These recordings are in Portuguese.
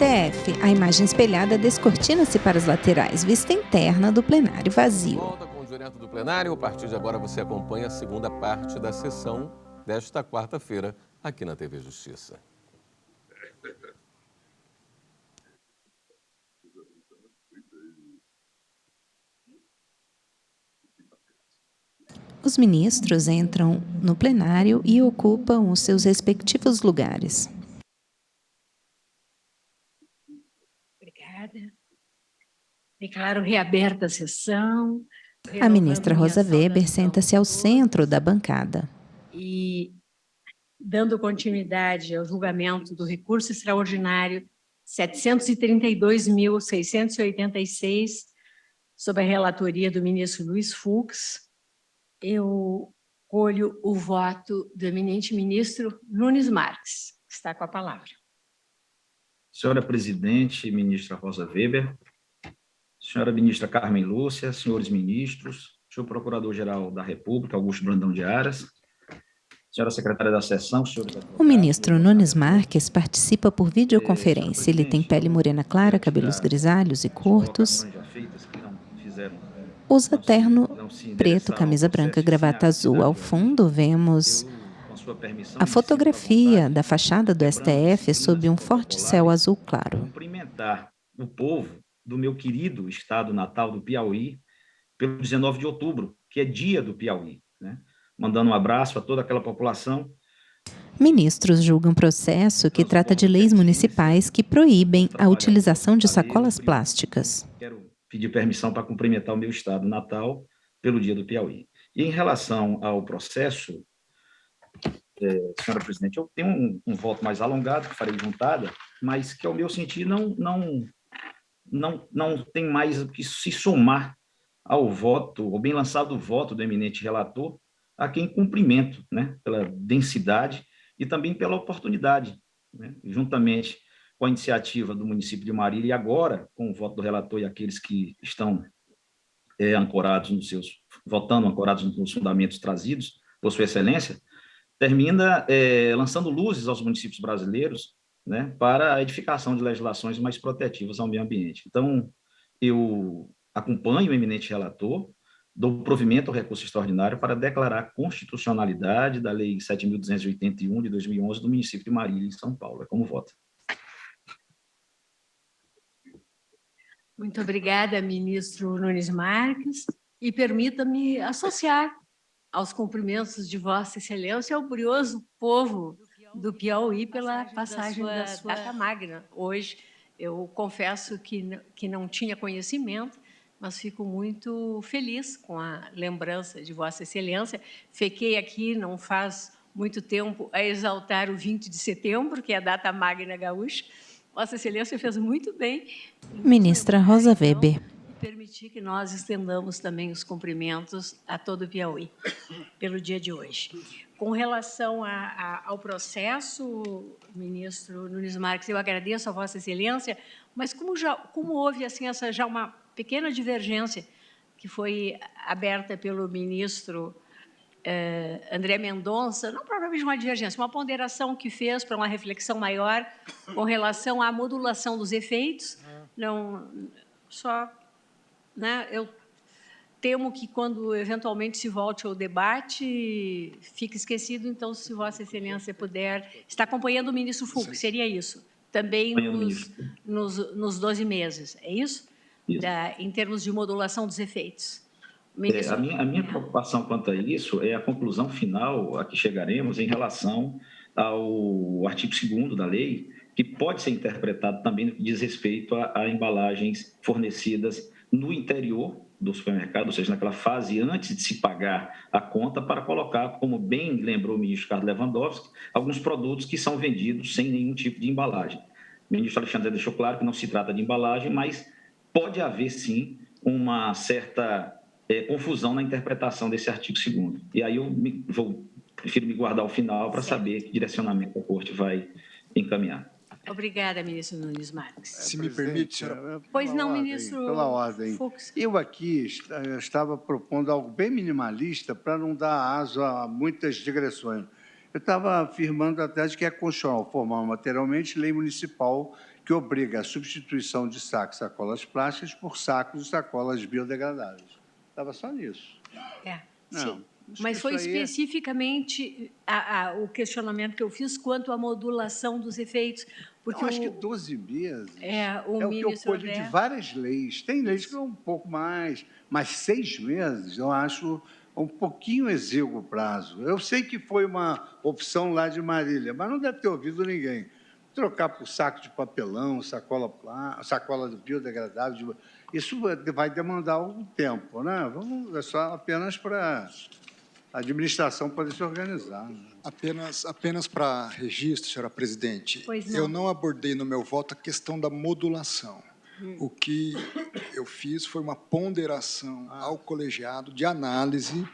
STF, a imagem espelhada descortina-se para as laterais, vista interna do plenário vazio. Volta com o Direto do Plenário. A partir de agora você acompanha a segunda parte da sessão desta quarta-feira aqui na TV Justiça. Os ministros entram no plenário e ocupam os seus respectivos lugares. Obrigada. Declaro reaberta a sessão. A ministra Rosa Weber senta-se ao centro da bancada. E, dando continuidade ao julgamento do recurso extraordinário 732.686, sob a relatoria do ministro Luiz Fux, eu colho o voto do eminente ministro Nunes Marques, que está com a palavra. Senhora presidente, ministra Rosa Weber, senhora ministra Carmen Lúcia, senhores ministros, senhor procurador-geral da República, Augusto Brandão de Aras, senhora secretária da sessão, senhores advogados... O ministro Nunes Marques participa por videoconferência. Ele tem pele morena clara, cabelos grisalhos e curtos. Usa terno preto, camisa branca, gravata azul. Ao fundo, vemos a fotografia da fachada do STF sob um forte céu azul claro. Cumprimentar o povo do meu querido estado natal do Piauí pelo 19 de outubro, que é dia do Piauí, né? Mandando um abraço a toda aquela população. Ministros julgam processo que trata de leis municipais que proíbem a utilização de sacolas plásticas. Quero pedir permissão para cumprimentar o meu estado natal pelo dia do Piauí. E em relação ao processo, senhora presidente, eu tenho um voto mais alongado, que farei juntada, mas que, ao meu sentir, não tem mais o que se somar ao voto, ao bem lançado voto do eminente relator, a quem cumprimento, né, pela densidade e também pela oportunidade, né, juntamente com a iniciativa do município de Marília e agora com o voto do relator e aqueles que estão votando ancorados nos fundamentos trazidos por sua excelência, termina lançando luzes aos municípios brasileiros, né, para a edificação de legislações mais protetivas ao meio ambiente. Então, eu acompanho o eminente relator, dou provimento ao recurso extraordinário para declarar a constitucionalidade da Lei 7.281 de 2011 do município de Marília, em São Paulo. É como voto. Muito obrigada, ministro Nunes Marques, e permita-me associar aos cumprimentos de Vossa Excelência ao brioso povo do Piauí pela passagem da sua data magna. Hoje, eu confesso que não tinha conhecimento, mas fico muito feliz com a lembrança de Vossa Excelência. Fiquei aqui, não faz muito tempo, a exaltar o 20 de setembro, que é a data magna gaúcha. Vossa Excelência fez muito bem. Ministra Rosa Weber. Permitir que nós estendamos também os cumprimentos a todo o Piauí pelo dia de hoje. Com relação ao processo, ministro Nunes Marques, eu agradeço a Vossa Excelência, mas como houve assim já uma pequena divergência que foi aberta pelo ministro André Mendonça, não provavelmente uma divergência, uma ponderação que fez para uma reflexão maior com relação à modulação dos efeitos, não só... Né, eu temo que, quando eventualmente se volte ao debate, fique esquecido. Então, se Vossa Excelência puder... Está acompanhando o ministro Fux, seria isso? Também nos 12 meses, é isso? Isso. Em termos de modulação dos efeitos. A minha preocupação quanto a isso é a conclusão final a que chegaremos em relação ao artigo 2º da lei, que pode ser interpretado também no que diz respeito a embalagens fornecidas no interior do supermercado, ou seja, naquela fase antes de se pagar a conta, para colocar, como bem lembrou o ministro Carlos Lewandowski, alguns produtos que são vendidos sem nenhum tipo de embalagem. O ministro Alexandre deixou claro que não se trata de embalagem, mas pode haver, sim, uma certa confusão na interpretação desse artigo 2º. E aí eu prefiro me guardar ao final para saber que direcionamento a Corte vai encaminhar. Obrigada, ministro Nunes Marques. Se me permite, senhora. Pois não, ministro Pela ordem. Fux. Eu aqui estava propondo algo bem minimalista para não dar aso a muitas digressões. Eu estava afirmando a tese que é constitucional formar materialmente lei municipal que obriga a substituição de sacos e sacolas plásticas por sacos e sacolas biodegradáveis. Estava só nisso. Sim. Mas foi especificamente o questionamento que eu fiz quanto à modulação dos efeitos. Porque eu acho que 12 meses o que eu colho de várias leis. Tem leis que é um pouco mais, mas 6 meses eu acho um pouquinho exíguo o prazo. Eu sei que foi uma opção lá de Marília, mas não deve ter ouvido ninguém. Trocar por saco de papelão, sacola biodegradável, isso vai demandar algum tempo, né? É só apenas para a administração poder se organizar. Né? Apenas para registro, senhora presidente, eu não abordei no meu voto a questão da modulação. O que eu fiz foi uma ponderação ao colegiado de análise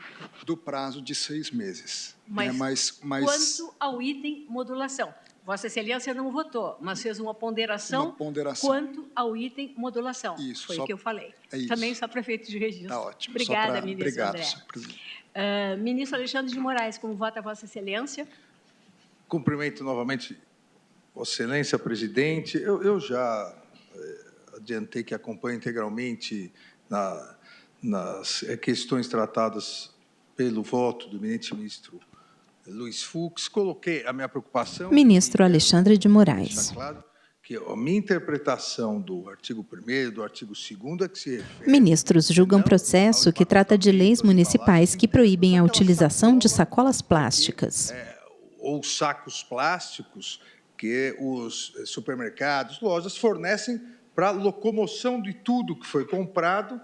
do prazo de 6 meses. Mas quanto ao item modulação? Vossa Excelência não votou, mas fez uma ponderação quanto ao item modulação. Isso. Foi o que eu falei. Isso. Também sou prefeito de registro. Está ótimo. Obrigada, ministro Obrigado, André. senhor presidente. Ministro Alexandre de Moraes, como vota Vossa Excelência? Cumprimento novamente Vossa Excelência, presidente. Eu já adiantei que acompanho integralmente nas questões tratadas pelo voto do eminente ministro Luiz Fux. Coloquei a minha preocupação... Ministro Alexandre de Moraes. Claro que a minha interpretação do artigo 1º, do artigo 2º é que se refere... Ministros julgam processo que trata de leis municipais que proíbem a utilização de sacolas plásticas. Ou sacos plásticos que os supermercados, lojas fornecem para locomoção de tudo que foi comprado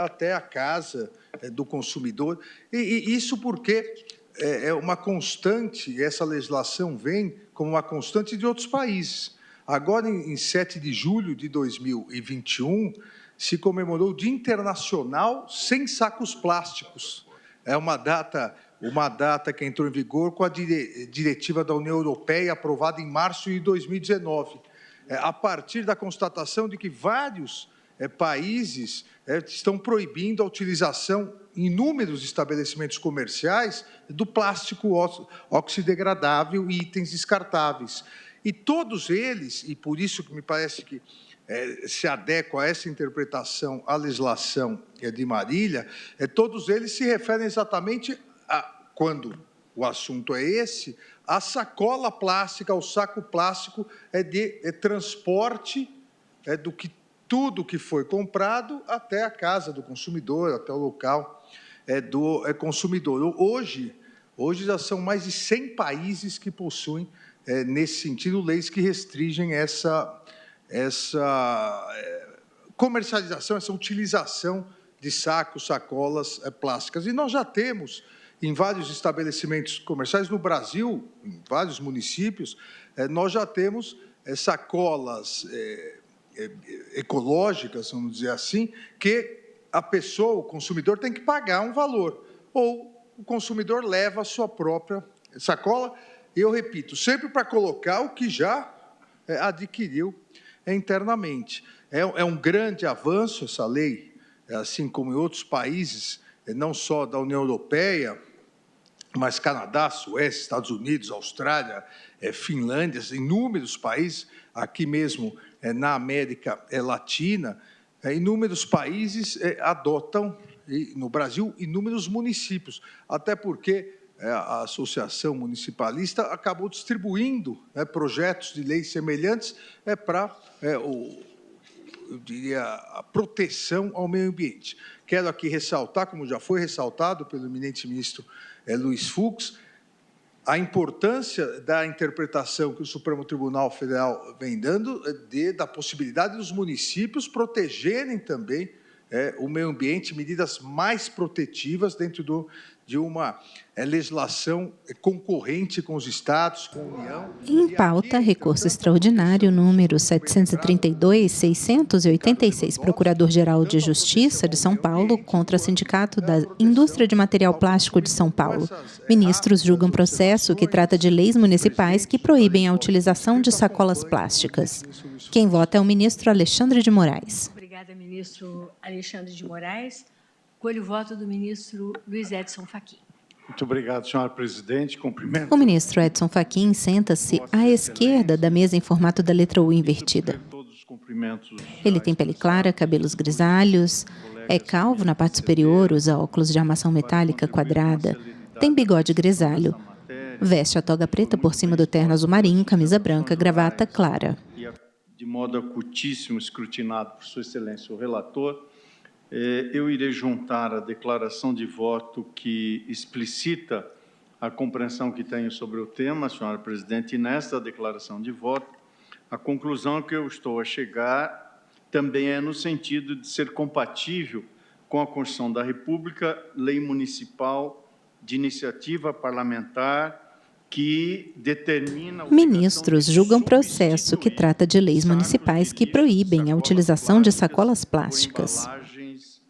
até a casa do consumidor. E isso porque é uma constante, essa legislação vem como uma constante de outros países. Agora, em 7 de julho de 2021, se comemorou o Dia Internacional Sem Sacos Plásticos. É uma data que entrou em vigor com a diretiva da União Europeia, aprovada em março de 2019, a partir da constatação de que vários países estão proibindo a utilização em inúmeros estabelecimentos comerciais do plástico oxidegradável e itens descartáveis. E todos eles, e por isso que me parece que se adequa a essa interpretação à legislação de Marília, todos eles se referem exatamente a, quando o assunto é esse, a sacola plástica, ao saco plástico de transporte do que tudo que foi comprado até a casa do consumidor, até o local do consumidor. Hoje já são mais de 100 países que possuem, nesse sentido, leis que restringem essa comercialização, essa utilização de sacos, sacolas plásticas. E nós já temos, em vários estabelecimentos comerciais no Brasil, em vários municípios, nós já temos sacolas ecológicas, vamos dizer assim, que a pessoa, o consumidor, tem que pagar um valor, ou o consumidor leva a sua própria sacola, e eu repito, sempre para colocar o que já adquiriu internamente. É um grande avanço essa lei, assim como em outros países, não só da União Europeia, mas Canadá, Suécia, Estados Unidos, Austrália, Finlândia, inúmeros países, aqui mesmo na América Latina, inúmeros países adotam, e no Brasil, inúmeros municípios, até porque a Associação Municipalista acabou distribuindo projetos de leis semelhantes para, eu diria, a proteção ao meio ambiente. Quero aqui ressaltar, como já foi ressaltado pelo eminente ministro Luiz Fux, a importância da interpretação que o Supremo Tribunal Federal vem dando da possibilidade dos municípios protegerem também o meio ambiente, medidas mais protetivas dentro de uma legislação concorrente com os estados, com a União. Em pauta, recurso extraordinário número 732.686, Procurador-Geral de Justiça de São Paulo contra Sindicato da Indústria de Material Plástico de São Paulo. Ministros julgam processo que trata de leis municipais que proíbem a utilização de sacolas plásticas. Quem vota é o ministro Alexandre de Moraes. Obrigada, ministro Alexandre de Moraes. Colho o voto do ministro Luiz Edson Fachin. Muito obrigado, senhora presidente. Cumprimento. O ministro Edson Fachin senta-se à esquerda da mesa em formato da letra U invertida. Ele tem pele clara, cabelos grisalhos, é calvo na parte superior, usa óculos de armação metálica quadrada, tem bigode grisalho, veste a toga preta por cima do terno azul marinho, camisa branca, gravata clara. De modo acutíssimo, escrutinado por Sua Excelência o relator, eu irei juntar a declaração de voto que explicita a compreensão que tenho sobre o tema, senhora presidente, e nesta declaração de voto, a conclusão que eu estou a chegar também é no sentido de ser compatível com a Constituição da República, lei municipal de iniciativa parlamentar, que determina... Ministros julgam processo que trata de leis municipais que proíbem a utilização de sacolas plásticas.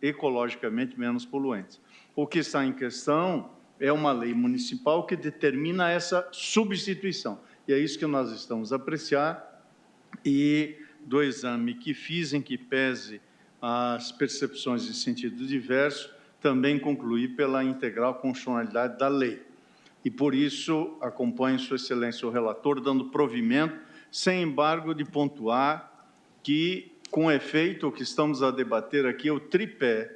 Ecologicamente menos poluentes. O que está em questão é uma lei municipal que determina essa substituição. E é isso que nós estamos a apreciar e do exame que fiz, em que pese as percepções em sentido diverso, também concluí pela integral constitucionalidade da lei. E, por isso, acompanho Sua Excelência o relator, dando provimento, sem embargo, de pontuar que, com efeito, o que estamos a debater aqui é o tripé,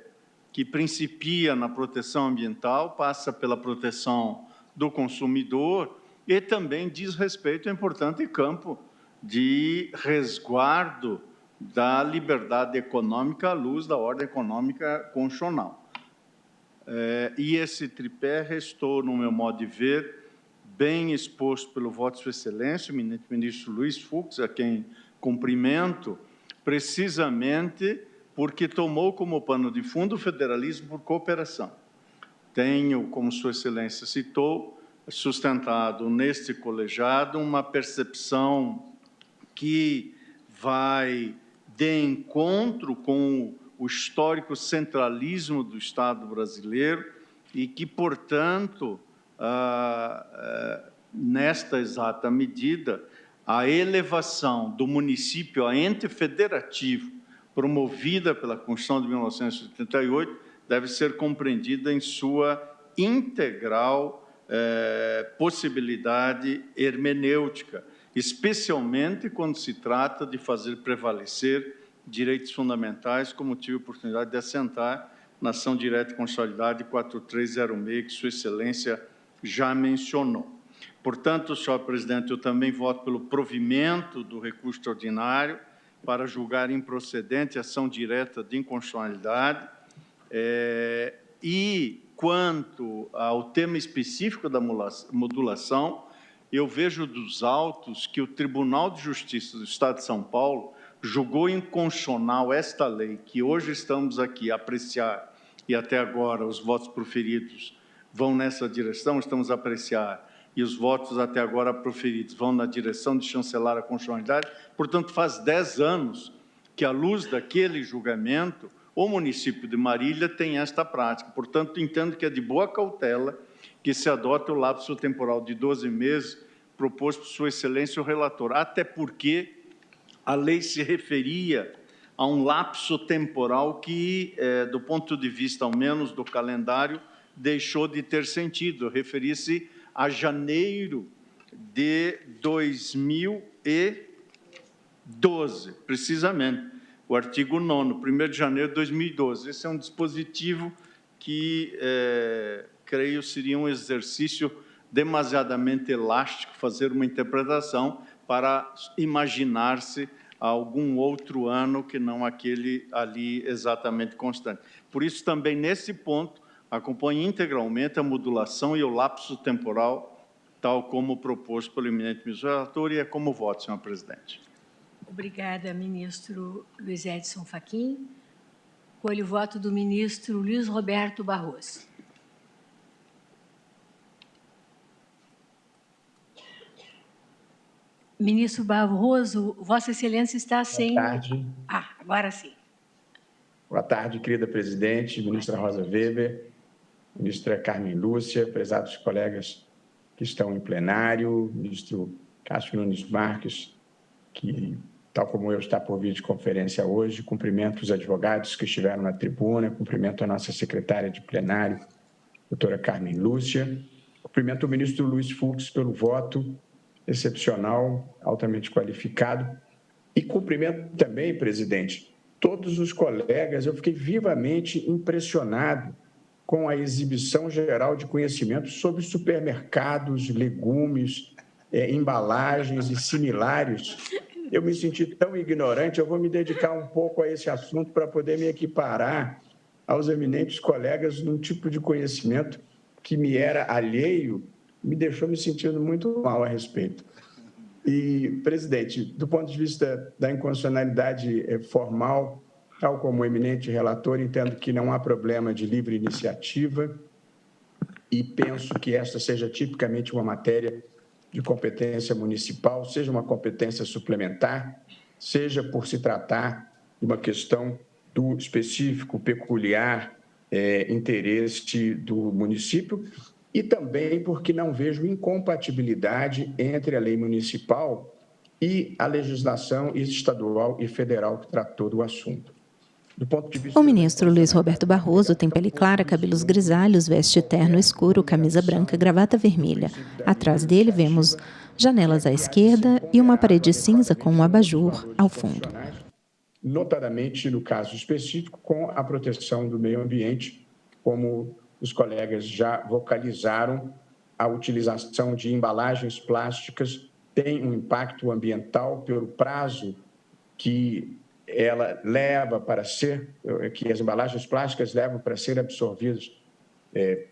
que principia na proteção ambiental, passa pela proteção do consumidor e também diz respeito ao importante campo de resguardo da liberdade econômica à luz da ordem econômica constitucional. E esse tripé restou, no meu modo de ver, bem exposto pelo voto de Sua Excelência, o ministro Luiz Fux, a quem cumprimento, precisamente porque tomou como pano de fundo o federalismo por cooperação. Tenho, como Sua Excelência citou, sustentado neste colegiado uma percepção que vai de encontro com o histórico centralismo do Estado brasileiro e que, portanto, nesta exata medida, a elevação do município a ente federativo promovida pela Constituição de 1988 deve ser compreendida em sua integral possibilidade hermenêutica, especialmente quando se trata de fazer prevalecer direitos fundamentais, como tive a oportunidade de assentar na ação direta e constitucionalidade 4306, que Sua Excelência já mencionou. Portanto, senhor presidente, eu também voto pelo provimento do recurso extraordinário para julgar improcedente a ação direta de inconstitucionalidade. E, quanto ao tema específico da modulação, eu vejo dos autos que o Tribunal de Justiça do Estado de São Paulo julgou inconstitucional esta lei, que hoje estamos aqui a apreciar, e até agora os votos proferidos vão nessa direção, estamos a apreciar, e os votos até agora proferidos vão na direção de chancelar a constitucionalidade. Portanto, faz 10 anos que, à luz daquele julgamento, o município de Marília tem esta prática. Portanto, entendo que é de boa cautela que se adote o lapso temporal de 12 meses proposto por Sua Excelência o relator, até porque a lei se referia a um lapso temporal que, do ponto de vista, ao menos, do calendário, deixou de ter sentido. Referia-se a janeiro de 2012, precisamente, o artigo 9º, 1º de janeiro de 2012. Esse é um dispositivo que, creio, seria um exercício demasiadamente elástico fazer uma interpretação para imaginar-se algum outro ano que não aquele ali exatamente constante. Por isso, também, nesse ponto, acompanho integralmente a modulação e o lapso temporal, tal como proposto pelo eminente ministro relator, e é como voto, senhor presidente. Obrigada, ministro Luiz Edson Fachin. Colho o voto do ministro Luiz Roberto Barroso. Ministro Barroso, Vossa Excelência está sem... Boa tarde. Agora sim. Boa tarde, querida presidente, ministra Rosa Weber, ministra Carmen Lúcia, prezados colegas que estão em plenário, ministro Cássio Nunes Marques, que, tal como eu, está por videoconferência hoje. Cumprimento os advogados que estiveram na tribuna, cumprimento a nossa secretária de plenário, doutora Carmen Lúcia. Cumprimento o ministro Luiz Fux pelo voto excepcional, altamente qualificado. E cumprimento também, presidente, todos os colegas. Eu fiquei vivamente impressionado com a exibição geral de conhecimento sobre supermercados, legumes, embalagens e similares. Eu me senti tão ignorante, eu vou me dedicar um pouco a esse assunto para poder me equiparar aos eminentes colegas num tipo de conhecimento que me era alheio, me deixou me sentindo muito mal a respeito. E, presidente, do ponto de vista da inconstitucionalidade formal, tal como o eminente relator, entendo que não há problema de livre iniciativa e penso que esta seja tipicamente uma matéria de competência municipal, seja uma competência suplementar, seja por se tratar de uma questão do específico, peculiar interesse do município e também porque não vejo incompatibilidade entre a lei municipal e a legislação estadual e federal que tratou do assunto. O ministro Luiz Roberto Barroso tem pele clara, cabelos grisalhos, veste terno escuro, camisa branca, gravata vermelha. Atrás dele vemos janelas à esquerda e uma parede cinza com um abajur ao fundo. Notadamente, no caso específico, com a proteção do meio ambiente, como os colegas já vocalizaram, a utilização de embalagens plásticas tem um impacto ambiental pelo prazo que ela leva para ser, que as embalagens plásticas levam para ser absorvidas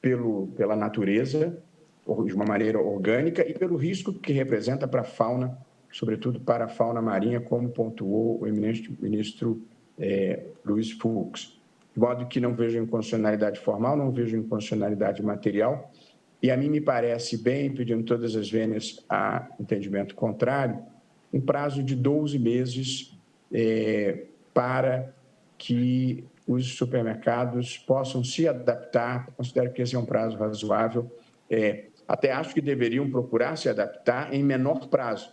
pela natureza, de uma maneira orgânica, e pelo risco que representa para a fauna, sobretudo para a fauna marinha, como pontuou o eminente ministro Luiz Fux. De modo que não vejo inconstitucionalidade formal, não vejo inconstitucionalidade material, e a mim me parece bem, pedindo todas as vênias a entendimento contrário, um prazo de 12 meses para que os supermercados possam se adaptar. Considero que esse é um prazo razoável. Até acho que deveriam procurar se adaptar em menor prazo,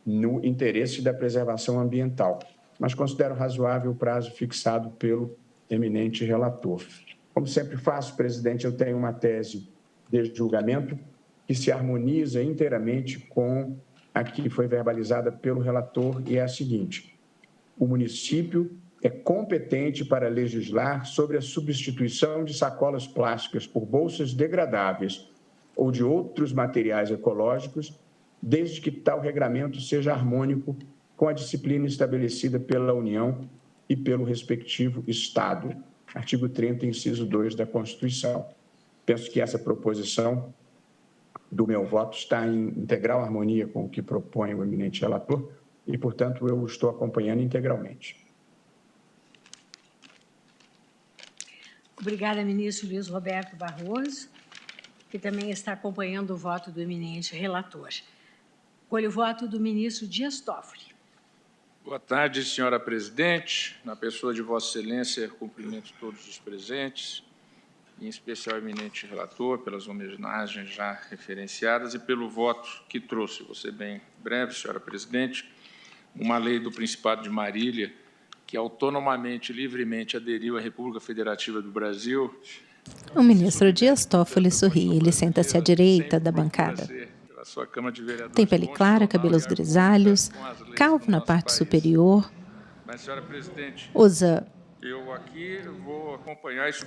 no interesse da preservação ambiental. Mas considero razoável o prazo fixado pelo eminente relator. Como sempre faço, presidente, eu tenho uma tese de julgamento que se harmoniza inteiramente com a que foi verbalizada pelo relator, e é a seguinte: o município é competente para legislar sobre a substituição de sacolas plásticas por bolsas degradáveis ou de outros materiais ecológicos, desde que tal regramento seja harmônico com a disciplina estabelecida pela União e pelo respectivo Estado. Artigo 30, inciso 2 da Constituição. Penso que essa proposição do meu voto está em integral harmonia com o que propõe o eminente relator e, portanto, eu estou acompanhando integralmente. Obrigada, ministro Luiz Roberto Barroso, que também está acompanhando o voto do eminente relator. Colho o voto do ministro Dias Toffoli. Boa tarde, senhora presidente. Na pessoa de Vossa Excelência, cumprimento todos os presentes, em especial o eminente relator, pelas homenagens já referenciadas e pelo voto que trouxe. Vou ser bem breve, senhora presidente. Uma lei do Principado de Marília, que autonomamente e livremente aderiu à República Federativa do Brasil. O ministro Dias Toffoli sorri. Ele senta-se à direita da bancada. Tem pele clara, cabelos grisalhos, calvo na parte superior, usa...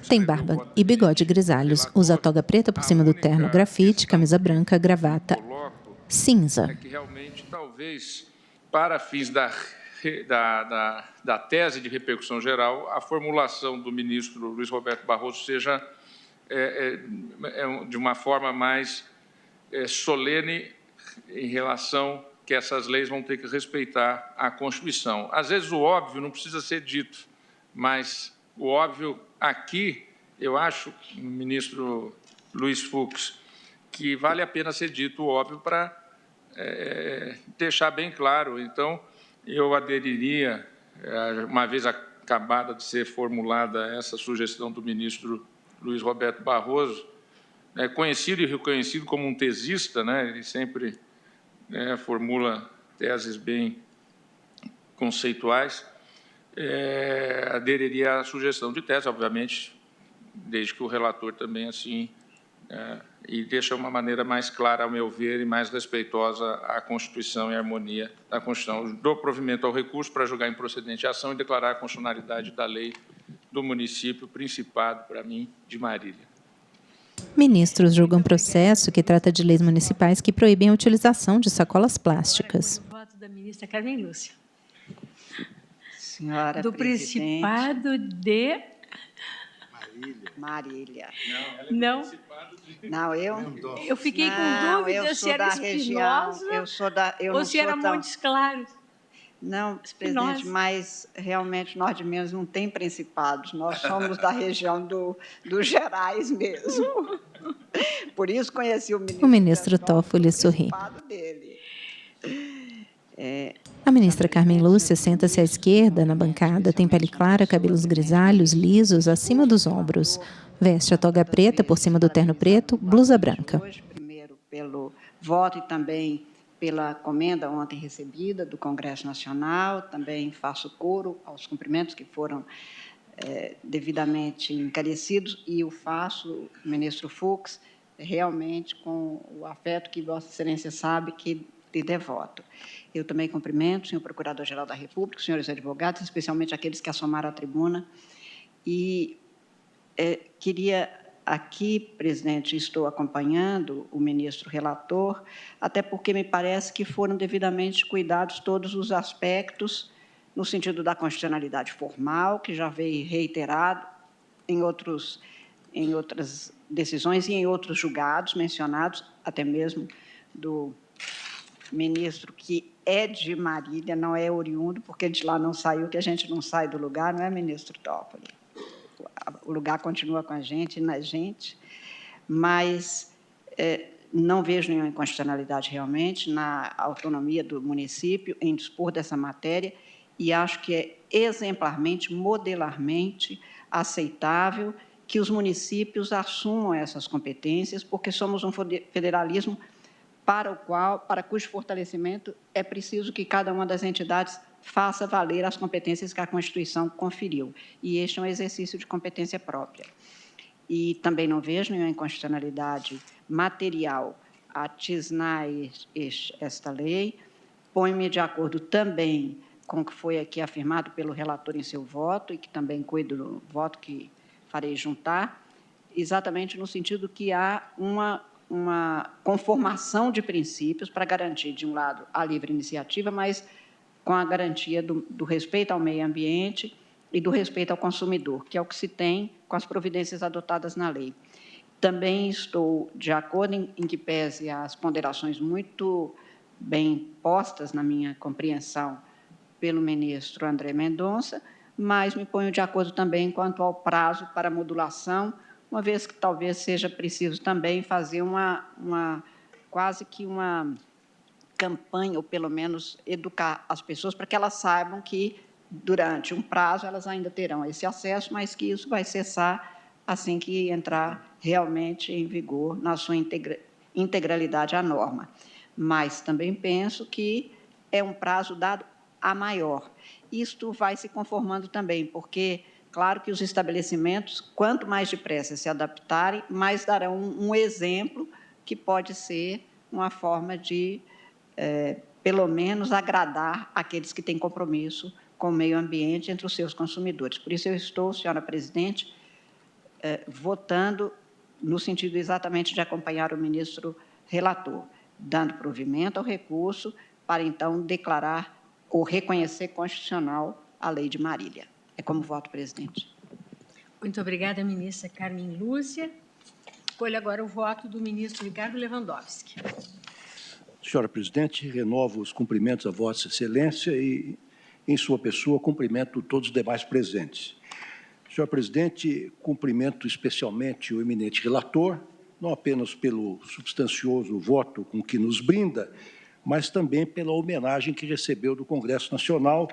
Tem barba e bigode grisalhos, usa toga preta por cima do terno grafite, camisa branca, gravata cinza. Que realmente, talvez, para fins da tese de repercussão geral, a formulação do ministro Luiz Roberto Barroso seja de uma forma mais solene em relação que essas leis vão ter que respeitar a Constituição. Às vezes o óbvio não precisa ser dito, mas o óbvio aqui, eu acho, ministro Luiz Fux, que vale a pena ser dito o óbvio para deixar bem claro. Então, eu aderiria, uma vez acabada de ser formulada essa sugestão do ministro Luiz Roberto Barroso, conhecido e reconhecido como um tesista, ele sempre formula teses bem conceituais, aderiria à sugestão de tese, obviamente, desde que o relator também assim e deixa uma maneira mais clara, ao meu ver, e mais respeitosa à Constituição e à harmonia da Constituição. Dou provimento ao recurso para julgar improcedente a ação e declarar a constitucionalidade da lei do município Principado, para mim, de Marília. Ministros julgam processo que trata de leis municipais que proíbem a utilização de sacolas plásticas. O voto da ministra Carmen Lúcia. Senhora do presidente. Principado de... Marília. Não. Não, eu fiquei com dúvida se era Espinosa ou se era Montes Claros. Não, presidente, mas realmente nós de Minas não tem principados, nós somos da região dos Gerais mesmo. Por isso conheci o ministro. O ministro Toffoli sorri. A ministra Carmen Lúcia senta-se à esquerda na bancada, tem pele clara, cabelos grisalhos, lisos, acima dos ombros. Veste a toga preta por cima do terno preto, blusa branca. Primeiro pelo voto e também pela comenda ontem recebida do Congresso Nacional, também faço coro aos cumprimentos que foram devidamente encarecidos e o faço, ministro Fux, realmente com o afeto que Vossa Excelência sabe que lhe devoto. Eu também cumprimento o senhor Procurador-Geral da República, os senhores advogados, especialmente aqueles que assomaram à tribuna, e queria aqui, presidente, estou acompanhando o ministro relator, até porque me parece que foram devidamente cuidados todos os aspectos no sentido da constitucionalidade formal, que já veio reiterado em outras decisões e em outros julgados mencionados, até mesmo do ministro que é de Marília, não é oriundo, porque de lá não saiu, que a gente não sai do lugar, não é, ministro Toffoli? O lugar continua com a gente e na gente, mas não vejo nenhuma inconstitucionalidade realmente na autonomia do município em dispor dessa matéria e acho que é exemplarmente, modelarmente aceitável que os municípios assumam essas competências, porque somos um federalismo para cujo fortalecimento é preciso que cada uma das entidades faça valer as competências que a Constituição conferiu. E este é um exercício de competência própria. E também não vejo nenhuma inconstitucionalidade material a tisnar esta lei. Ponho-me de acordo também com o que foi aqui afirmado pelo relator em seu voto, e que também cuido do voto que farei juntar, exatamente no sentido que há uma conformação de princípios para garantir, de um lado, a livre iniciativa, mas com a garantia do respeito ao meio ambiente e do respeito ao consumidor, que é o que se tem com as providências adotadas na lei. Também estou de acordo em que pese as ponderações muito bem postas na minha compreensão pelo ministro André Mendonça, mas me ponho de acordo também quanto ao prazo para modulação, uma vez que talvez seja preciso também fazer quase que uma campanha, ou pelo menos educar as pessoas para que elas saibam que, durante um prazo, elas ainda terão esse acesso, mas que isso vai cessar assim que entrar realmente em vigor na sua integralidade a norma. Mas também penso que é um prazo dado a maior. Isto vai se conformando também, porque claro que os estabelecimentos, quanto mais depressa se adaptarem, mais darão um exemplo que pode ser uma forma de, pelo menos, agradar aqueles que têm compromisso com o meio ambiente entre os seus consumidores. Por isso, eu estou, senhora presidente, votando no sentido exatamente de acompanhar o ministro relator, dando provimento ao recurso para, então, declarar ou reconhecer constitucional a Lei de Marília. É como voto, presidente. Muito obrigada, ministra Carmen Lúcia. Escolho agora o voto do ministro Ricardo Lewandowski. Senhora presidente, renovo os cumprimentos a Vossa Excelência e, em sua pessoa, cumprimento todos os demais presentes. Senhor presidente, cumprimento especialmente o eminente relator, não apenas pelo substancioso voto com que nos brinda, mas também pela homenagem que recebeu do Congresso Nacional,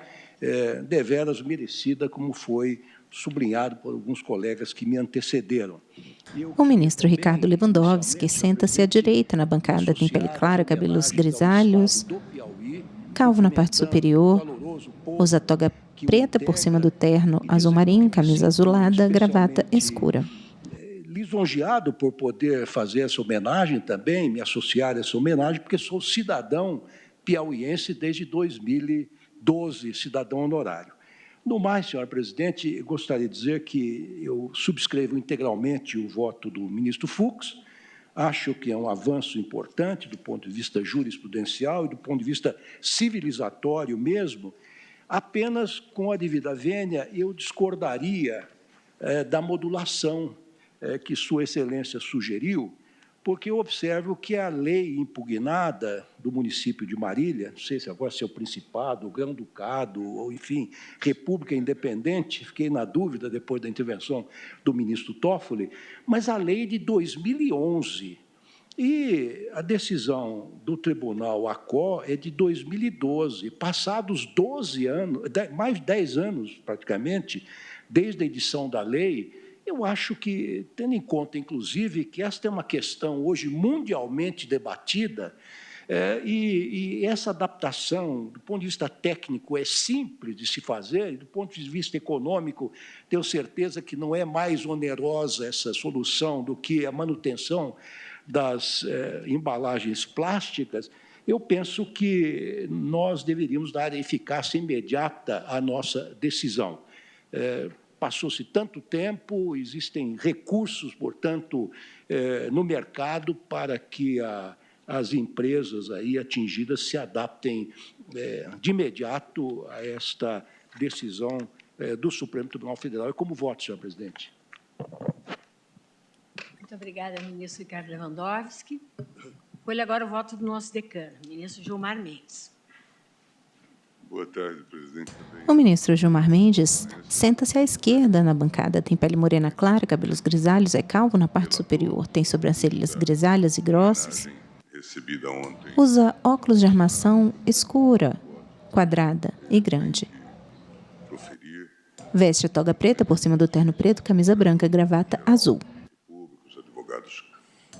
deveras merecida, como foi sublinhado por alguns colegas que me antecederam. O ministro Ricardo Lewandowski senta-se à direita na bancada, tem pele clara, cabelos grisalhos, calvo na parte superior, usa toga preta por cima do terno azul marinho, camisa azulada, gravata escura. lisonjeado por poder fazer essa homenagem também, me associar a essa homenagem, porque sou cidadão piauiense desde 2012, cidadão honorário. No mais, senhora presidente, gostaria de dizer que eu subscrevo integralmente o voto do ministro Fux. Acho que é um avanço importante do ponto de vista jurisprudencial e do ponto de vista civilizatório mesmo. Apenas com a devida vênia, eu discordaria da modulação que Sua Excelência sugeriu, porque eu observo que a lei impugnada do município de Marília, não sei se agora é o Principado, o Grão-Ducado, ou, enfim, República Independente, fiquei na dúvida depois da intervenção do ministro Toffoli, mas a lei de 2011. E a decisão do Tribunal ACO é de 2012, passados 12 anos, mais de 10 anos, praticamente, desde a edição da lei. Eu acho que, tendo em conta, inclusive, que esta é uma questão hoje mundialmente debatida, e essa adaptação, do ponto de vista técnico, é simples de se fazer, e do ponto de vista econômico, tenho certeza que não é mais onerosa essa solução do que a manutenção das embalagens plásticas. Eu penso que nós deveríamos dar eficácia imediata à nossa decisão. Passou-se tanto tempo, existem recursos, portanto, no mercado para que as empresas aí atingidas se adaptem de imediato a esta decisão do Supremo Tribunal Federal. E como voto, senhor presidente? Muito obrigada, ministro Ricardo Lewandowski. Colhe agora o voto do nosso decano, ministro Gilmar Mendes. Boa tarde, presidente. O ministro Gilmar Mendes senta-se à esquerda na bancada. Tem pele morena clara, cabelos grisalhos, é calvo na parte superior, tem sobrancelhas grisalhas e grossas. Recebida ontem. Usa óculos de armação escura, quadrada e grande. Veste a toga preta por cima do terno preto, camisa branca, gravata azul.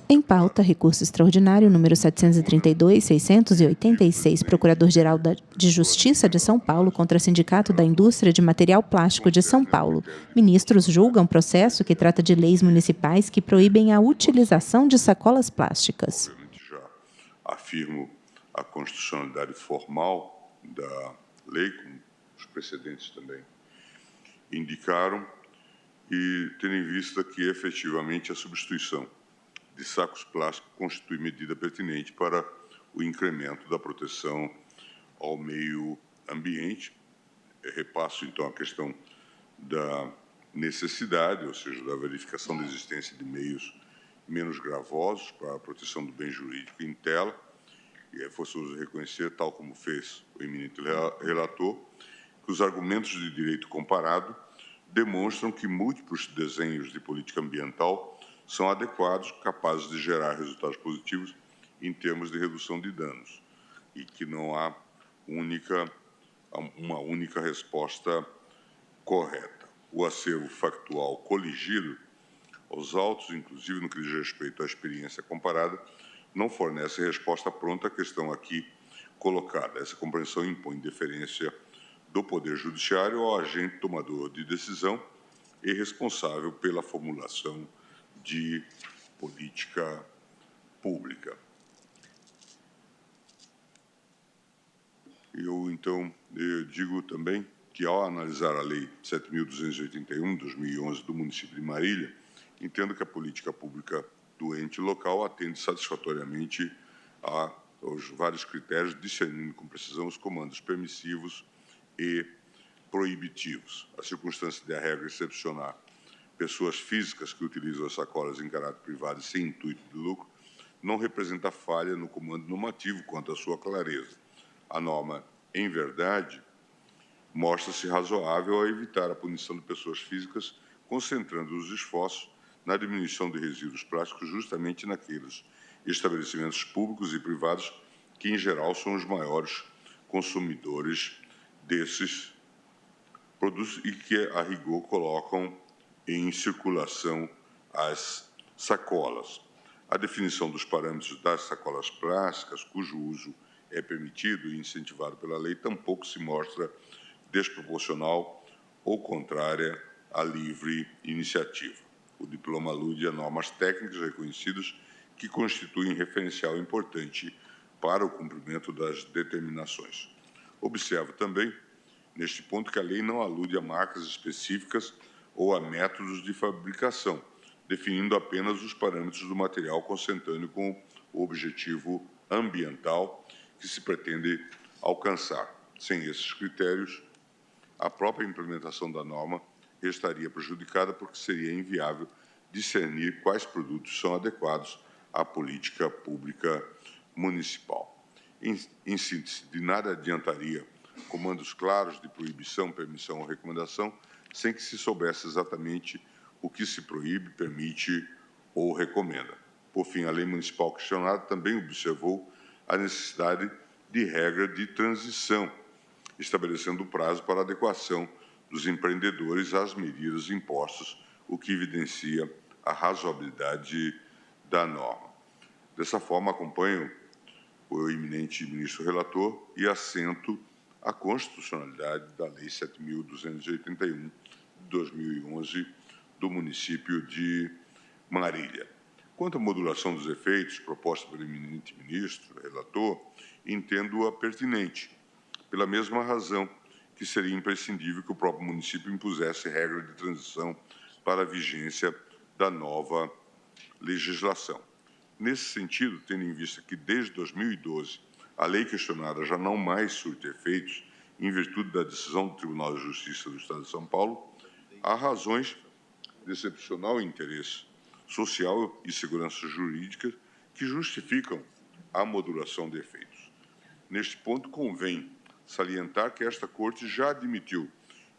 Em pauta, recurso extraordinário número 732.686, Procurador-Geral de Justiça de São Paulo contra Sindicato da Indústria de Material Plástico de São Paulo. Ministros julgam processo que trata de leis municipais que proíbem a utilização de sacolas plásticas. Já afirmo a constitucionalidade formal da lei, como os precedentes também indicaram, e tendo em vista que efetivamente a substituição de sacos plásticos constitui medida pertinente para o incremento da proteção ao meio ambiente. Repasso, então, a questão da necessidade, ou seja, da verificação da existência de meios menos gravosos para a proteção do bem jurídico em tela, e é forçoso reconhecer, tal como fez o eminente relator, que os argumentos de direito comparado demonstram que múltiplos desenhos de política ambiental são adequados, capazes de gerar resultados positivos em termos de redução de danos, e que não há uma única resposta correta. O acervo factual coligido aos autos, inclusive no que diz respeito à experiência comparada, não fornece resposta pronta à questão aqui colocada. Essa compreensão impõe deferência do Poder Judiciário ao agente tomador de decisão e responsável pela formulação de política pública. Então, digo também que, ao analisar a Lei 7.281, 2011, do município de Marília, entendo que a política pública do ente local atende satisfatoriamente aos vários critérios, discernindo com precisão os comandos permissivos e proibitivos. A circunstância de a regra excepcionar pessoas físicas que utilizam as sacolas em caráter privado e sem intuito de lucro não representa falha no comando normativo quanto à sua clareza. A norma, em verdade, mostra-se razoável ao evitar a punição de pessoas físicas, concentrando os esforços na diminuição de resíduos plásticos justamente naqueles estabelecimentos públicos e privados que, em geral, são os maiores consumidores desses produtos e que, a rigor, colocam em circulação as sacolas. A definição dos parâmetros das sacolas plásticas, cujo uso é permitido e incentivado pela lei, tampouco se mostra desproporcional ou contrária à livre iniciativa. O diploma alude a normas técnicas reconhecidas que constituem referencial importante para o cumprimento das determinações. Observo também, neste ponto, que a lei não alude a marcas específicas ou a métodos de fabricação, definindo apenas os parâmetros do material consentâneo com o objetivo ambiental que se pretende alcançar. Sem esses critérios, a própria implementação da norma estaria prejudicada porque seria inviável discernir quais produtos são adequados à política pública municipal. Em síntese, de nada adiantaria comandos claros de proibição, permissão ou recomendação sem que se soubesse exatamente o que se proíbe, permite ou recomenda. Por fim, a lei municipal questionada também observou a necessidade de regra de transição, estabelecendo o prazo para adequação dos empreendedores às medidas impostas, o que evidencia a razoabilidade da norma. Dessa forma, acompanho o eminente ministro relator e assento a constitucionalidade da Lei 7.281, de 2011, do município de Marília. Quanto à modulação dos efeitos proposta pelo eminente ministro relator, entendo-a pertinente, pela mesma razão que seria imprescindível que o próprio município impusesse regra de transição para a vigência da nova legislação. Nesse sentido, tendo em vista que, desde 2012, a lei questionada já não mais surte efeitos em virtude da decisão do Tribunal de Justiça do Estado de São Paulo, há razões de excepcional interesse social e segurança jurídica que justificam a modulação de efeitos. Neste ponto, convém salientar que esta Corte já admitiu,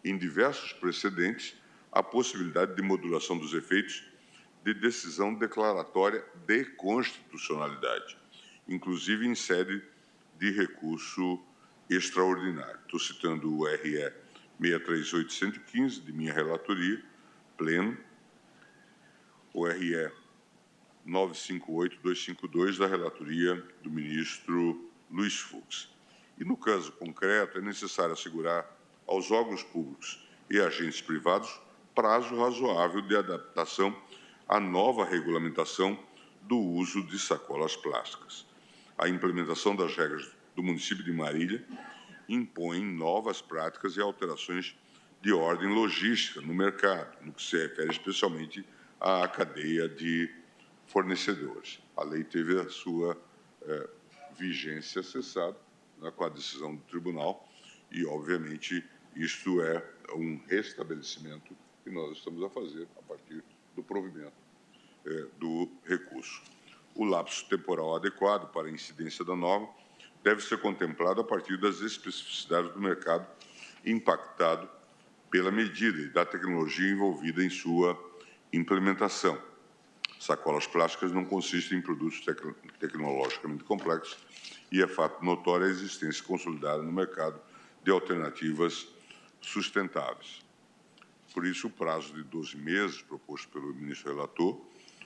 em diversos precedentes, a possibilidade de modulação dos efeitos de decisão declaratória de constitucionalidade, inclusive em sede de recurso extraordinário. Estou citando o RE 63815, de minha relatoria, pleno, o RE 958252, da relatoria do ministro Luiz Fux. E, no caso concreto, é necessário assegurar aos órgãos públicos e agentes privados prazo razoável de adaptação à nova regulamentação do uso de sacolas plásticas. A implementação das regras do município de Marília impõe novas práticas e alterações de ordem logística no mercado, no que se refere especialmente à cadeia de fornecedores. A lei teve a sua vigência cessada, né, com a decisão do tribunal e, obviamente, isto é um restabelecimento que nós estamos a fazer a partir do provimento do recurso. O lapso temporal adequado para a incidência da norma deve ser contemplado a partir das especificidades do mercado impactado pela medida e da tecnologia envolvida em sua implementação. Sacolas plásticas não consistem em produtos tecnologicamente complexos e é fato notório a existência consolidada no mercado de alternativas sustentáveis. Por isso, o prazo de 12 meses proposto pelo ministro relator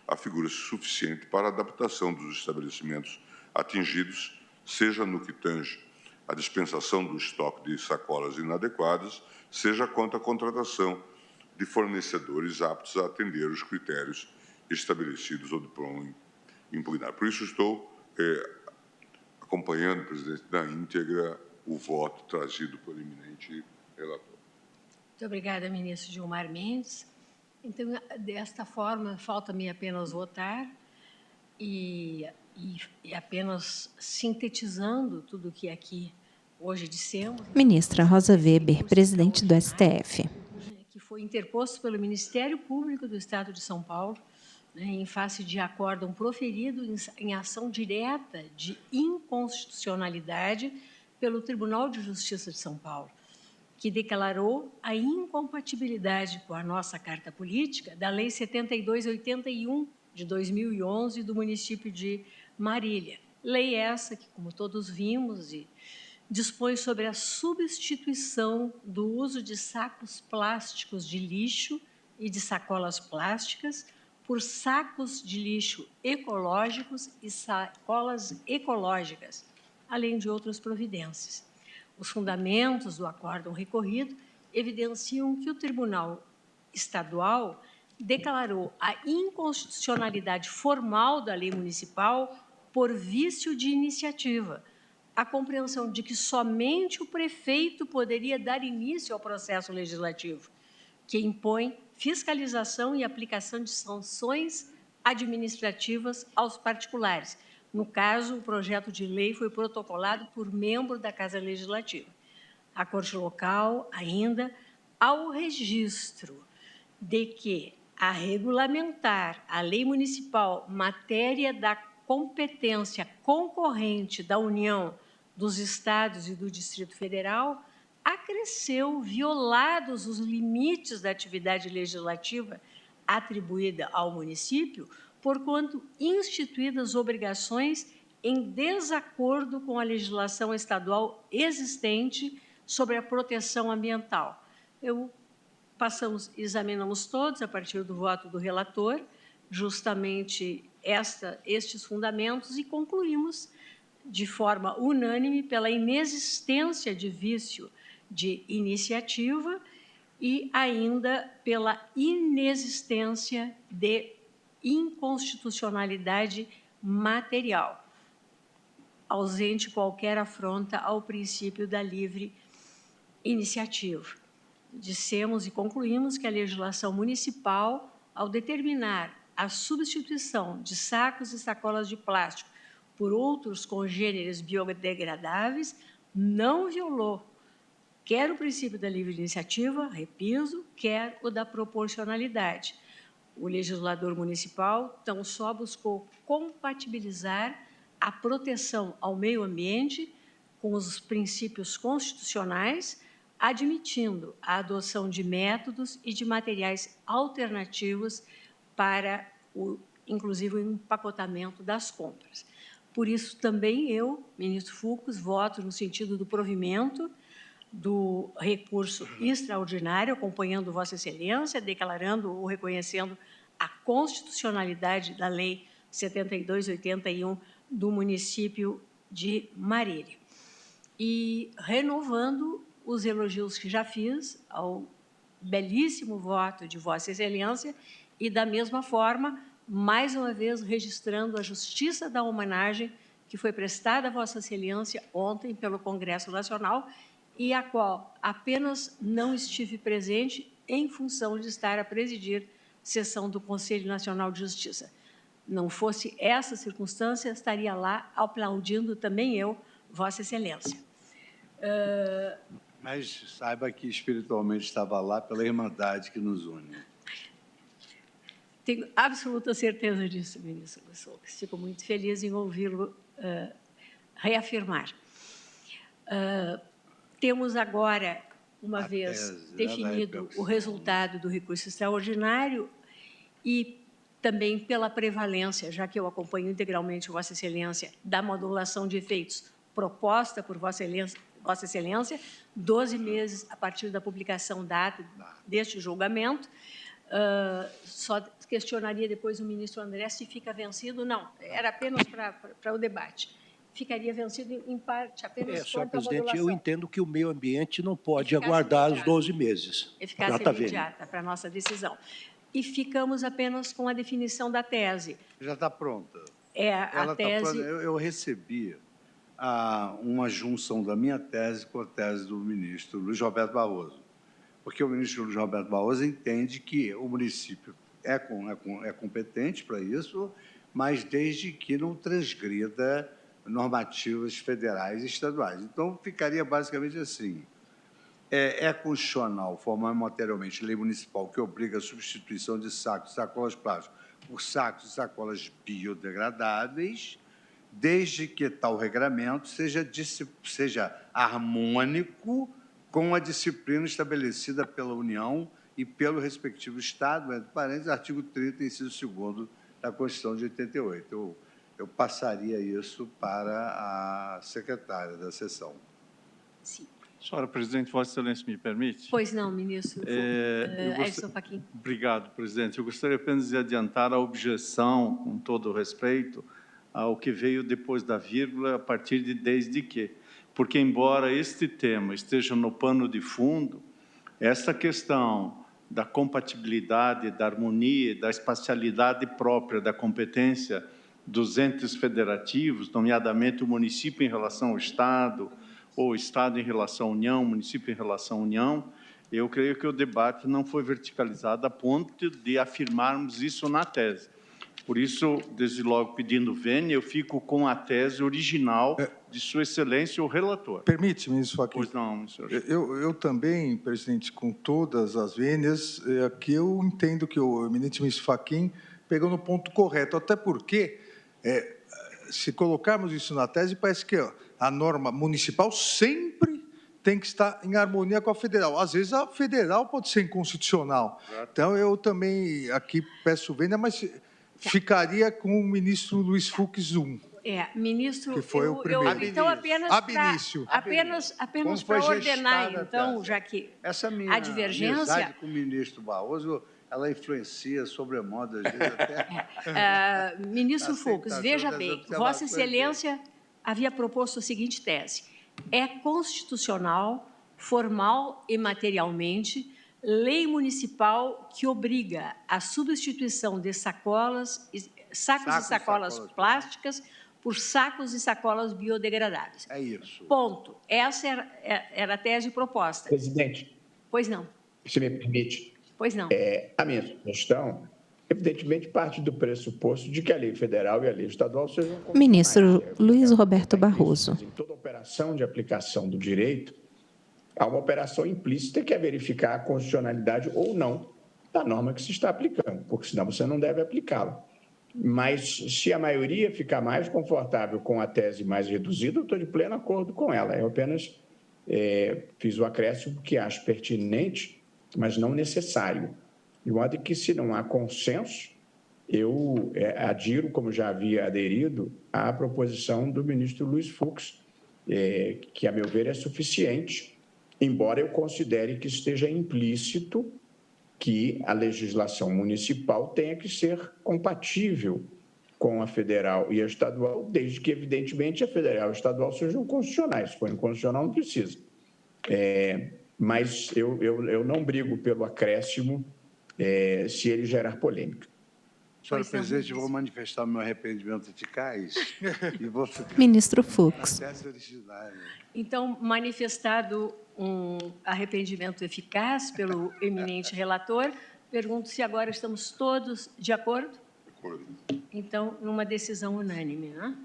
afigura-se suficiente para a adaptação dos estabelecimentos atingidos, seja no que tange à dispensação do estoque de sacolas inadequadas, seja quanto à contratação de fornecedores aptos a atender os critérios estabelecidos ao diploma impugnado. Por isso, estou acompanhando, presidente, na íntegra o voto trazido pelo eminente relator. Muito obrigada, ministro Gilmar Mendes. Então, desta forma, falta-me apenas votar e apenas sintetizando tudo o que aqui hoje dissemos. Ministra Rosa Weber, presidente do STF. Que foi interposto pelo Ministério Público do Estado de São Paulo, né, em face de acórdão proferido em ação direta de inconstitucionalidade pelo Tribunal de Justiça de São Paulo, que declarou a incompatibilidade com a nossa Carta Política da Lei 7281, de 2011, do município de Marília. Lei essa que, como todos vimos, dispõe sobre a substituição do uso de sacos plásticos de lixo e de sacolas plásticas por sacos de lixo ecológicos e sacolas ecológicas, além de outras providências. Os fundamentos do acórdão recorrido evidenciam que o Tribunal Estadual declarou a inconstitucionalidade formal da lei municipal por vício de iniciativa, a compreensão de que somente o prefeito poderia dar início ao processo legislativo, que impõe fiscalização e aplicação de sanções administrativas aos particulares. No caso, o projeto de lei foi protocolado por membro da Casa Legislativa. A Corte Local, ainda, ao registro de que, a regulamentar a lei municipal matéria da competência concorrente da União, dos Estados e do Distrito Federal, acresceu violados os limites da atividade legislativa atribuída ao município, porquanto instituídas obrigações em desacordo com a legislação estadual existente sobre a proteção ambiental. Examinamos todos, a partir do voto do relator, justamente estes fundamentos e concluímos de forma unânime pela inexistência de vício de iniciativa e ainda pela inexistência de inconstitucionalidade material, ausente qualquer afronta ao princípio da livre iniciativa. Dissemos e concluímos que a legislação municipal, ao determinar a substituição de sacos e sacolas de plástico por outros congêneres biodegradáveis, não violou quer o princípio da livre iniciativa, repiso, quer o da proporcionalidade. O legislador municipal tão só buscou compatibilizar a proteção ao meio ambiente com os princípios constitucionais, admitindo a adoção de métodos e de materiais alternativos para, inclusive, o empacotamento das compras. Por isso, também eu, ministro Fux, voto no sentido do provimento do recurso extraordinário, acompanhando Vossa Excelência, declarando ou reconhecendo a constitucionalidade da Lei 7281 do município de Marília. E renovando os elogios que já fiz ao belíssimo voto de Vossa Excelência e, da mesma forma, mais uma vez registrando a justiça da homenagem que foi prestada a Vossa Excelência ontem pelo Congresso Nacional e a qual apenas não estive presente em função de estar a presidir sessão do Conselho Nacional de Justiça. Não fosse essa circunstância, estaria lá aplaudindo também eu, Vossa Excelência. Mas saiba que espiritualmente estava lá pela irmandade que nos une. Tenho absoluta certeza disso, ministro. Fico muito feliz em ouvi-lo reafirmar. Temos agora, uma vez definido o resultado do recurso extraordinário e também pela prevalência, já que eu acompanho integralmente Vossa Excelência, da modulação de efeitos proposta por Vossa Excelência, 12 meses a partir da publicação data deste julgamento. Só questionaria depois o ministro André se fica vencido. Não, era apenas para o debate. Ficaria vencido em parte apenas senhor quanto à presidente, modulação. eu entendo que o meio ambiente não pode aguardar os 12 meses. Eficácia imediata para a nossa decisão. E ficamos apenas com a definição da tese. Já está pronta. A tese... Eu recebi uma junção da minha tese com a tese do ministro Luiz Roberto Barroso, porque o ministro Luiz Roberto Barroso entende que o município é competente para isso, mas desde que não transgrida normativas federais e estaduais. Então, ficaria basicamente assim: é constitucional formar materialmente lei municipal que obriga a substituição de sacos e sacolas plásticas por sacos e sacolas biodegradáveis, desde que tal regramento seja harmônico com a disciplina estabelecida pela União e pelo respectivo Estado, entre parênteses, artigo 30, inciso 2º da Constituição de 88. Eu passaria isso para a secretária da sessão. Sim. Senhora presidente, Vossa Excelência me permite? Pois não, ministro. Edson Fachin. Obrigado, presidente. Eu gostaria apenas de adiantar a objeção, com todo o respeito, ao que veio depois da vírgula, a partir de desde que. Porque, embora este tema esteja no pano de fundo, esta questão da compatibilidade, da harmonia, da espacialidade própria da competência dos entes federativos, nomeadamente o município em relação ao Estado, ou o Estado em relação à União, o município em relação à União, eu creio que o debate não foi verticalizado a ponto de afirmarmos isso na tese. Por isso, desde logo pedindo vênia, eu fico com a tese original de Sua Excelência, o relator. Permite, ministro Fachin? Pois não, senhor. Eu também, presidente, com todas as vênias, aqui eu entendo que o eminente ministro Fachin pegou no ponto correto, até porque, se colocarmos isso na tese, parece que a norma municipal sempre tem que estar em harmonia com a federal. Às vezes, a federal pode ser inconstitucional. Então, eu também aqui peço vênia, mas ficaria com o ministro Luiz Fux 1. Ministro, que foi o primeiro. Então, apenas para ordenar, então, já que essa minha a divergência... amizade com o ministro Barroso, ela influencia sobremodo, às vezes até... Ministro Fux, veja bem, Vossa Excelência havia proposto a seguinte tese: é constitucional, formal e materialmente, lei municipal que obriga a substituição de sacos e sacolas plásticas por sacos e sacolas biodegradáveis. É isso. Ponto. Essa era a tese proposta. Presidente. Pois não. Se me permite. Pois não. A minha sugestão, evidentemente, parte do pressuposto de que a lei federal e a lei estadual sejam... Ministro Luiz Roberto Barroso. Em toda operação de aplicação do direito, há uma operação implícita que é verificar a constitucionalidade ou não da norma que se está aplicando, porque senão você não deve aplicá-la. Mas, se a maioria ficar mais confortável com a tese mais reduzida, eu estou de pleno acordo com ela. Eu apenas fiz o acréscimo que acho pertinente, mas não necessário. De modo que, se não há consenso, eu adiro, como já havia aderido, à proposição do ministro Luiz Fux, que, a meu ver, é suficiente, embora eu considere que esteja implícito que a legislação municipal tenha que ser compatível com a federal e a estadual, desde que, evidentemente, a federal e a estadual sejam constitucionais. Se for inconstitucional, não precisa. Mas eu não brigo pelo acréscimo se ele gerar polêmica. Senhora presidente, vou manifestar meu arrependimento eficaz e vou ficar... Ministro Fux. Então, manifestado um arrependimento eficaz pelo eminente relator, pergunto se agora estamos todos de acordo? De acordo. Então, numa decisão unânime, né?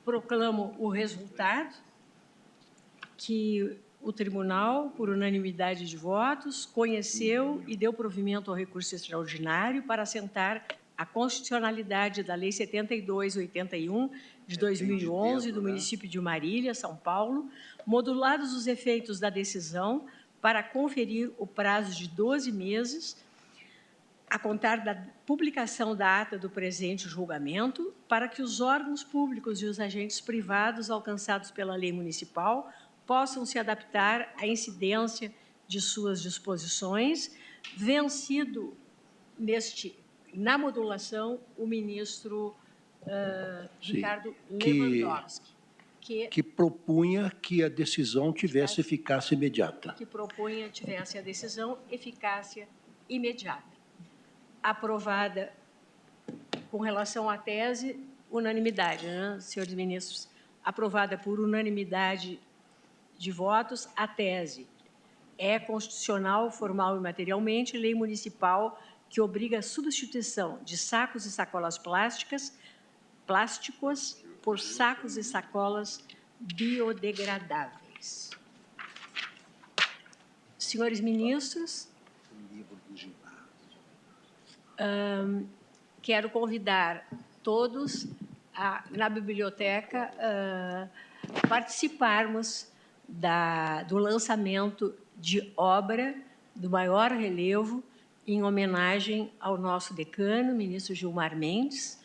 Proclamo o resultado que o tribunal, por unanimidade de votos, conheceu e deu provimento ao recurso extraordinário para assentar a constitucionalidade da Lei 7281 de 2011 do município de Marília, São Paulo, modulados os efeitos da decisão para conferir o prazo de 12 meses a contar da publicação da ata do presente julgamento para que os órgãos públicos e os agentes privados alcançados pela lei municipal possam se adaptar à incidência de suas disposições, vencido na modulação o ministro Ricardo Lewandowski. Que propunha que a decisão tivesse eficácia imediata. Que propunha tivesse a decisão eficácia imediata. Aprovada com relação à tese, unanimidade, né, senhores ministros? Aprovada por unanimidade de votos, a tese é constitucional, formal e materialmente, lei municipal que obriga a substituição de sacos e sacolas plásticos por sacos e sacolas biodegradáveis. Senhores ministros, quero convidar todos na biblioteca participarmos do lançamento de obra do maior relevo em homenagem ao nosso decano, ministro Gilmar Mendes,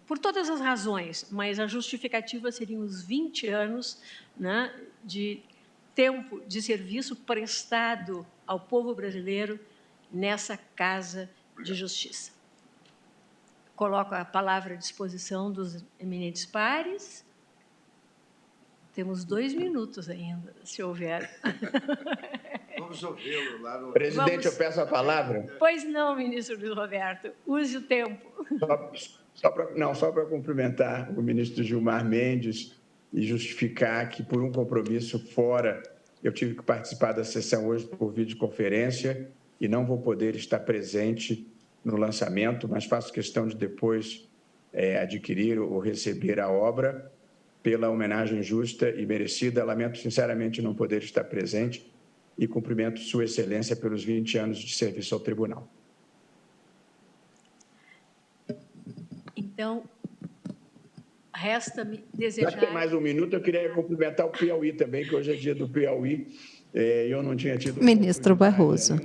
por todas as razões, mas a justificativa seriam os 20 anos, né, de tempo de serviço prestado ao povo brasileiro nessa Casa de Justiça. Coloco a palavra à disposição dos eminentes pares. Temos 2 minutos ainda, se houver. Vamos ouvi-lo lá no... Presidente, eu peço a palavra. Pois não, ministro Luiz Roberto. Use o tempo. Só para cumprimentar o ministro Gilmar Mendes e justificar que, por um compromisso fora, eu tive que participar da sessão hoje por videoconferência e não vou poder estar presente no lançamento, mas faço questão de depois adquirir ou receber a obra pela homenagem justa e merecida. Lamento sinceramente não poder estar presente e cumprimento Sua Excelência pelos 20 anos de serviço ao Tribunal. Então, resta-me desejar... Já tem mais um minuto, eu queria cumprimentar o Piauí também, que hoje é dia do Piauí, e eu não tinha tido... Ministro Barroso.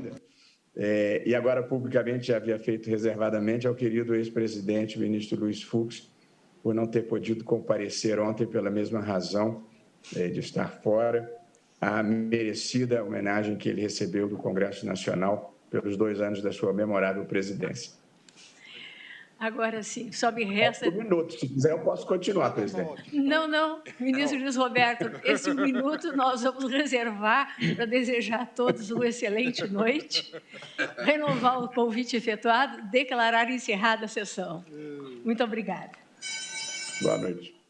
E agora, publicamente, já havia feito reservadamente ao querido ex-presidente, ministro Luiz Fux, por não ter podido comparecer ontem pela mesma razão de estar fora, a merecida homenagem que ele recebeu do Congresso Nacional pelos 2 anos da sua memorável presidência. Agora sim, só me resta... Um minuto, se quiser eu posso continuar, presidente. Não, ministro Luiz Roberto, esse 1 minuto nós vamos reservar para desejar a todos uma excelente noite, renovar o convite efetuado, declarar encerrada a sessão. Muito obrigada. Boa noite.